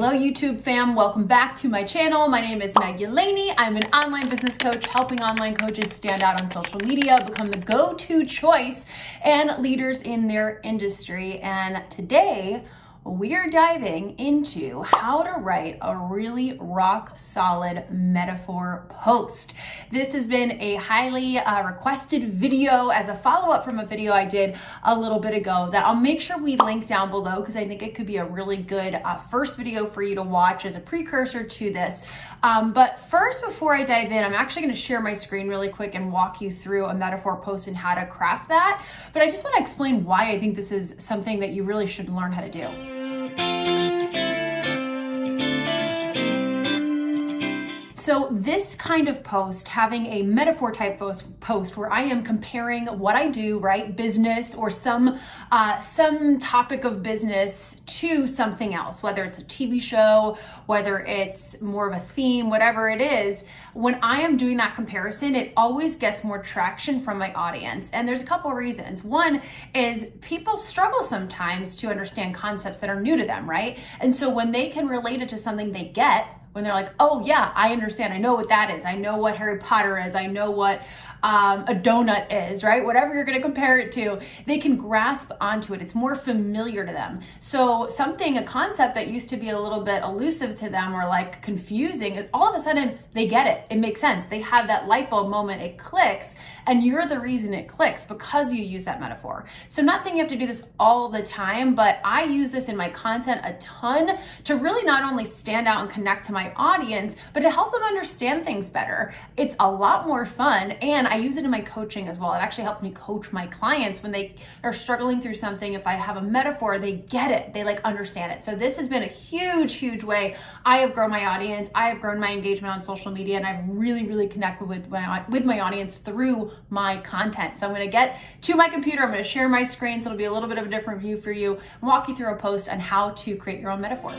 Hello YouTube fam, welcome back to my channel. My name is Meg Ulaney. I'm an online business coach helping online coaches stand out on social media, become the go-to choice and leaders in their industry. And today we're diving into how to write a really rock solid metaphor post. This has been a highly requested video as a follow-up from a video I did a little bit ago that I'll make sure we link down below because I think it could be a really good first video for you to watch as a precursor to this. But first, before I dive in, I'm actually going to share my screen really quick and walk you through a metaphor post and how to craft that. But I just want to explain why I think this is something that you really should learn how to do. So this kind of post, having a metaphor type post where I am comparing what I do, right, business or some topic of business to something else, whether it's a TV show, whether it's more of a theme, whatever it is, when I am doing that comparison, it always gets more traction from my audience. And there's a couple of reasons. One is people struggle sometimes to understand concepts that are new to them, right? And so when they can relate it to something they get, when they're like, oh yeah, I understand. I know what that is. I know what Harry Potter is. I know what a donut is, right? Whatever you're going to compare it to, they can grasp onto it. It's more familiar to them. So a concept that used to be a little bit elusive to them or like confusing, all of a sudden they get it. It makes sense. They have that light bulb moment. It clicks, and you're the reason it clicks because you use that metaphor. So I'm not saying you have to do this all the time, but I use this in my content a ton to really not only stand out and connect to my audience, but to help them understand things better. It's a lot more fun, and I use it in my coaching as well. It actually helps me coach my clients when they are struggling through something. If I have a metaphor, they get it. They understand it. So this has been a huge way I have grown my audience. I have grown my engagement on social media, and I've really connected with my audience through my content. So I'm going to get to my computer. I'm going to share my screen, so it'll be a little bit of a different view for you, and walk you through a post on how to create your own metaphor.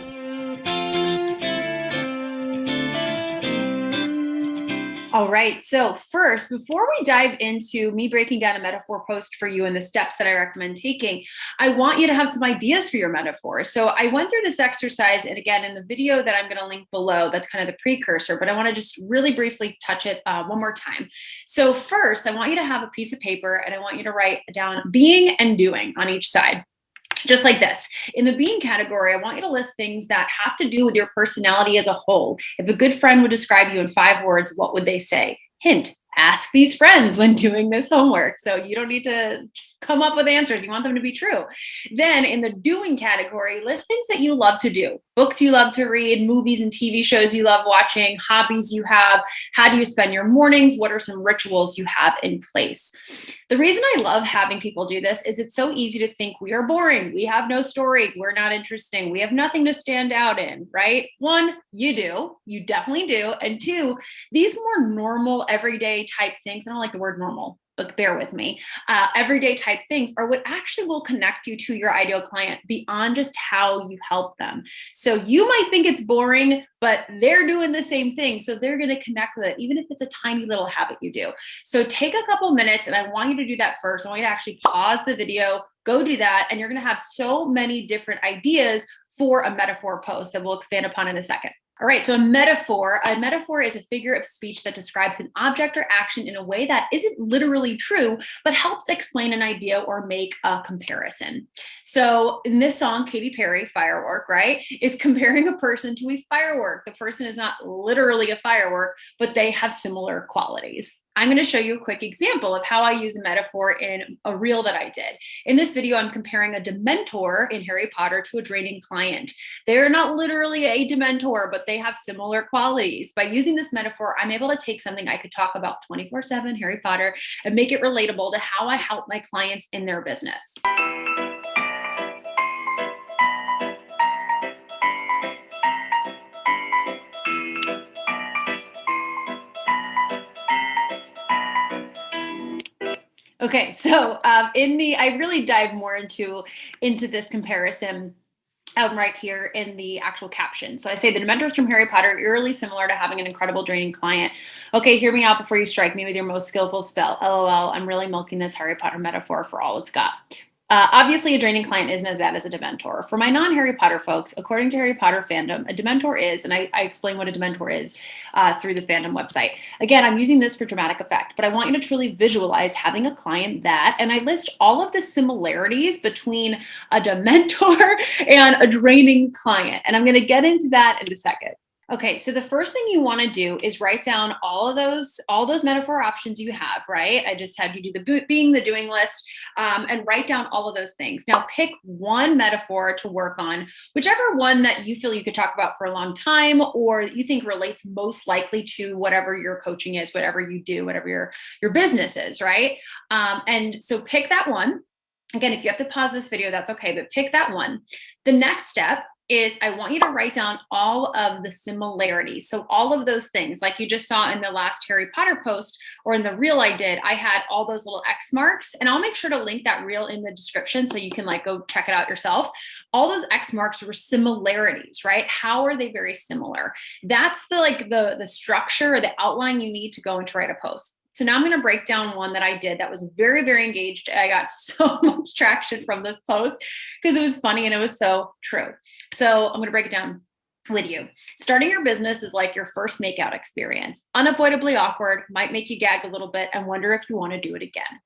All right, so first, before we dive into me breaking down a metaphor post for you and the steps that I recommend taking, I want you to have some ideas for your metaphor. So I went through this exercise, and again, in the video that I'm going to link below, that's kind of the precursor, but I want to just really briefly touch it one more time. So first, I want you to have a piece of paper, and I want you to write down being and doing on each side. Just like this. In the being category, I want you to list things that have to do with your personality as a whole. If a good friend would describe you in 5 words, what would they say? Hint, ask these friends when doing this homework. So you don't need to come up with answers. You want them to be true. Then in the doing category, list things that you love to do. Books you love to read, movies and TV shows you love watching, hobbies you have. How do you spend your mornings? What are some rituals you have in place? The reason I love having people do this is it's so easy to think we are boring. We have no story. We're not interesting. We have nothing to stand out in, right? 1, you do. You definitely do. And 2, these more normal, everyday type things, I don't like the word normal, but bear with me, everyday type things are what actually will connect you to your ideal client beyond just how you help them. So you might think it's boring, but they're doing the same thing. So they're going to connect with it, even if it's a tiny little habit you do. So take a couple minutes, and I want you to do that first. I want you to actually pause the video, go do that, and you're going to have so many different ideas for a metaphor post that we'll expand upon in a second. All right, so a metaphor is a figure of speech that describes an object or action in a way that isn't literally true, but helps explain an idea or make a comparison. So in this song, Katy Perry, Firework, right, is comparing a person to a firework. The person is not literally a firework, but they have similar qualities. I'm going to show you a quick example of how I use a metaphor in a reel that I did. In this video, I'm comparing a Dementor in Harry Potter to a draining client. They're not literally a Dementor, but they have similar qualities. By using this metaphor, I'm able to take something I could talk about 24/7, Harry Potter, and make it relatable to how I help my clients in their business. Okay, so I really dive more into this comparison right here in the actual caption. So I say the Dementors from Harry Potter are eerily similar to having an incredible draining client. Okay, hear me out before you strike me with your most skillful spell. LOL, I'm really milking this Harry Potter metaphor for all it's got. Obviously, a draining client isn't as bad as a Dementor. For my non-Harry Potter folks, according to Harry Potter fandom, a Dementor is, and I explain what a Dementor is through the fandom website. Again, I'm using this for dramatic effect, but I want you to truly visualize having a client that, and I list all of the similarities between a Dementor and a draining client. And I'm going to get into that in a second. Okay, so the first thing you want to do is write down all those metaphor options you have, right? I just had you do the being, the doing list, and write down all of those things. Now pick one metaphor to work on, whichever one that you feel you could talk about for a long time, or you think relates most likely to whatever your coaching is, whatever you do, whatever your business is, right? And so pick that one. Again, if you have to pause this video, that's okay, but pick that one. The next step is I want you to write down all of the similarities. So all of those things, like you just saw in the last Harry Potter post or in the reel I did, I had all those little X marks, and I'll make sure to link that reel in the description so you can like go check it out yourself. All those X marks were similarities, right? How are they very similar? That's the structure or the outline you need to go into write a post. So now I'm going to break down one that I did that was very, very engaged. I got so much traction from this post because it was funny and it was so true. So I'm going to break it down with you. Starting your business is like your first makeout experience. Unavoidably awkward, might make you gag a little bit and wonder if you want to do it again.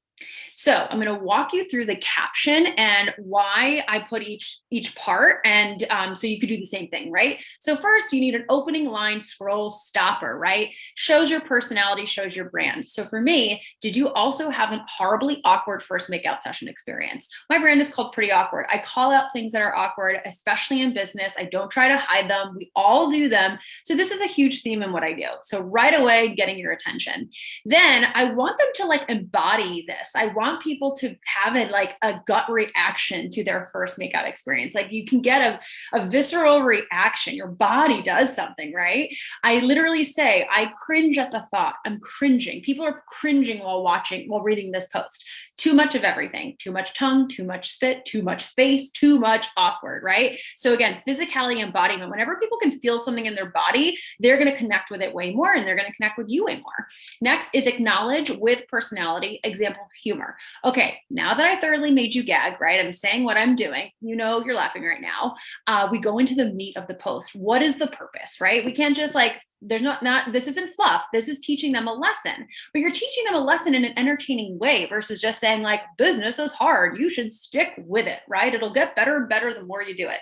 So I'm going to walk you through the caption and why I put each part, and so you could do the same thing, right? So first, you need an opening line scroll stopper, right? Shows your personality, shows your brand. So for me, did you also have a horribly awkward first makeout session experience? My brand is called Pretty Awkward. I call out things that are awkward, especially in business. I don't try to hide them. We all do them. So this is a huge theme in what I do. So right away, getting your attention. Then I want them to like embody this. I want people to have it like a gut reaction to their first makeout experience. Like you can get a visceral reaction. Your body does something, right? I literally say, I cringe at the thought. I'm cringing. People are cringing while reading this post. Too much of everything, too much tongue, too much spit, too much face, too much awkward, right? So again, physicality, embodiment, whenever people can feel something in their body, they're going to connect with it way more and they're going to connect with you way more. Next is acknowledge with personality, example, humor. Okay, now that I thoroughly made you gag, right? I'm saying what I'm doing. You know, you're laughing right now. We go into the meat of the post. What is the purpose, right? We can't just like, there's not this isn't fluff. This is teaching them a lesson, but you're teaching them a lesson in an entertaining way versus just saying like, business is hard. You should stick with it, right? It'll get better and better the more you do it.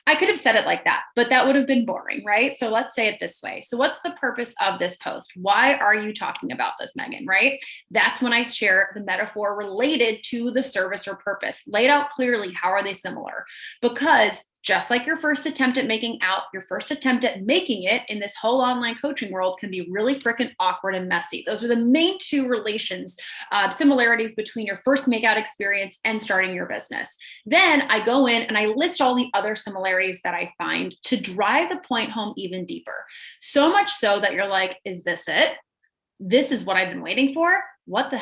I could have said it like that, but that would have been boring, right? So let's say it this way. So what's the purpose of this post? Why are you talking about this, Megan, right? That's when I share the metaphor related to the service or purpose. Laid out clearly, how are they similar? Because just like your first attempt at making out, your first attempt at making it in this whole online coaching world can be really freaking awkward and messy. Those are the main two similarities between your first makeout experience and starting your business. Then I go in and I list all the other similarities that I find to drive the point home even deeper. So much so that you're like, is this it? This is what I've been waiting for. What the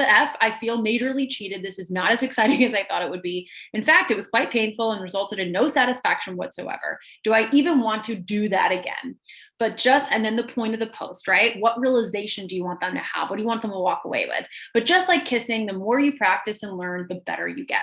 F? I feel majorly cheated. This is not as exciting as I thought it would be. In fact, it was quite painful and resulted in no satisfaction whatsoever. Do I even want to do that again? And then the point of the post, right? What realization do you want them to have? What do you want them to walk away with? But just like kissing, the more you practice and learn, the better you get.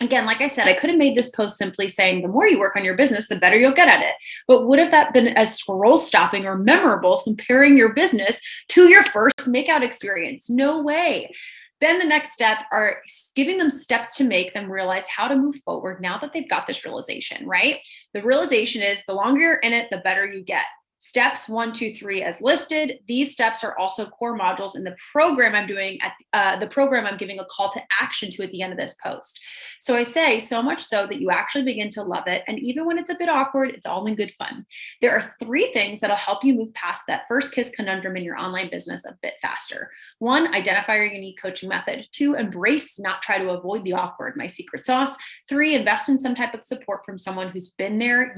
Again, like I said, I could have made this post simply saying the more you work on your business, the better you'll get at it. But would have that been as scroll stopping or memorable comparing your business to your first makeout experience? No way. Then the next step are giving them steps to make them realize how to move forward now that they've got this realization, right? The realization is the longer you're in it, the better you get. Steps 1, 2, 3 as listed. These steps are also core modules in the program I'm doing the program I'm giving a call to action to at the end of this post. So I say so much so that you actually begin to love it. And even when it's a bit awkward, it's all in good fun. There are 3 things that'll help you move past that first kiss conundrum in your online business a bit faster. 1, identify your unique coaching method. 2, embrace, not try to avoid the awkward, my secret sauce. 3, invest in some type of support from someone who's been there,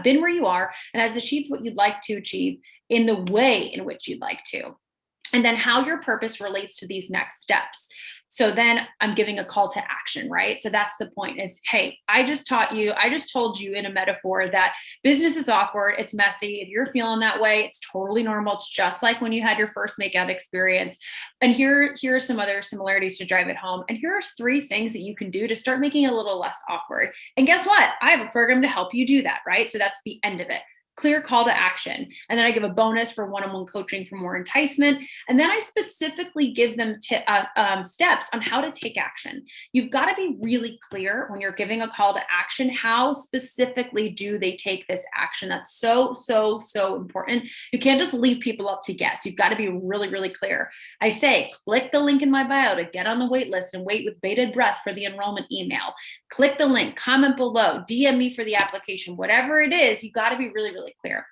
been where you are, and has achieved what you'd like to achieve in the way in which you'd like to. and then how your purpose relates to these next steps. So then I'm giving a call to action, right? So that's the point is, hey, I just told you in a metaphor that business is awkward, it's messy. If you're feeling that way, it's totally normal. It's just like when you had your first makeout experience. And here are some other similarities to drive it home. And here are 3 things that you can do to start making it a little less awkward. And guess what? I have a program to help you do that, right? So that's the end of it. Clear call to action. And then I give a bonus for one-on-one coaching for more enticement. And then I specifically give them steps on how to take action. You've got to be really clear when you're giving a call to action, how specifically do they take this action? That's so, so, so important. You can't just leave people up to guess. You've got to be really, really clear. I say, click the link in my bio to get on the wait list and wait with bated breath for the enrollment email. Click the link, comment below, DM me for the application, whatever it is, you got to be really, really clear.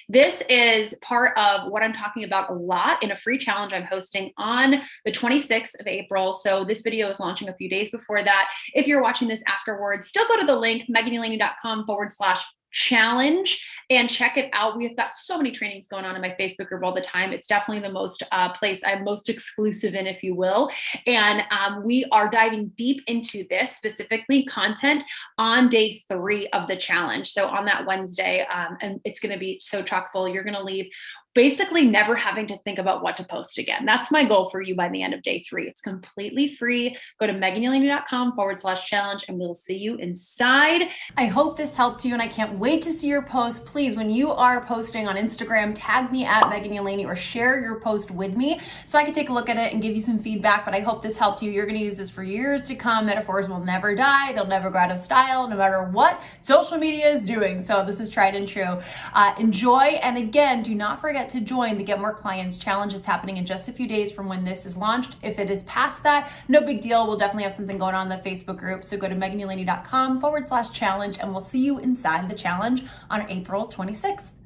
This is part of what I'm talking about a lot in a free challenge I'm hosting on the 26th of April. So this video is launching a few days before that. If you're watching this afterwards, still go to the link, megandelaney.com/challenge and check it out. We've got so many trainings going on in my Facebook group all the time. It's definitely the most place I'm most exclusive in, if you will. And we are diving deep into this, specifically content on day 3 of the challenge. So on that Wednesday, and it's going to be so chock full, you're going to leave basically never having to think about what to post again. That's my goal for you by the end of day 3. It's completely free. Go to megandelaney.com/challenge and we'll see you inside. I hope this helped you and I can't wait to see your post. Please, when you are posting on Instagram, tag me at Megan Delaney or share your post with me so I can take a look at it and give you some feedback. But I hope this helped you. You're going to use this for years to come. Metaphors will never die. They'll never go out of style, no matter what social media is doing. So this is tried and true. Enjoy. And again, do not forget to join the Get More Clients Challenge. It's happening in just a few days from when this is launched. If it is past that, no big deal. We'll definitely have something going on in the Facebook group. So go to megandelaney.com/challenge and we'll see you inside the challenge on April 26th.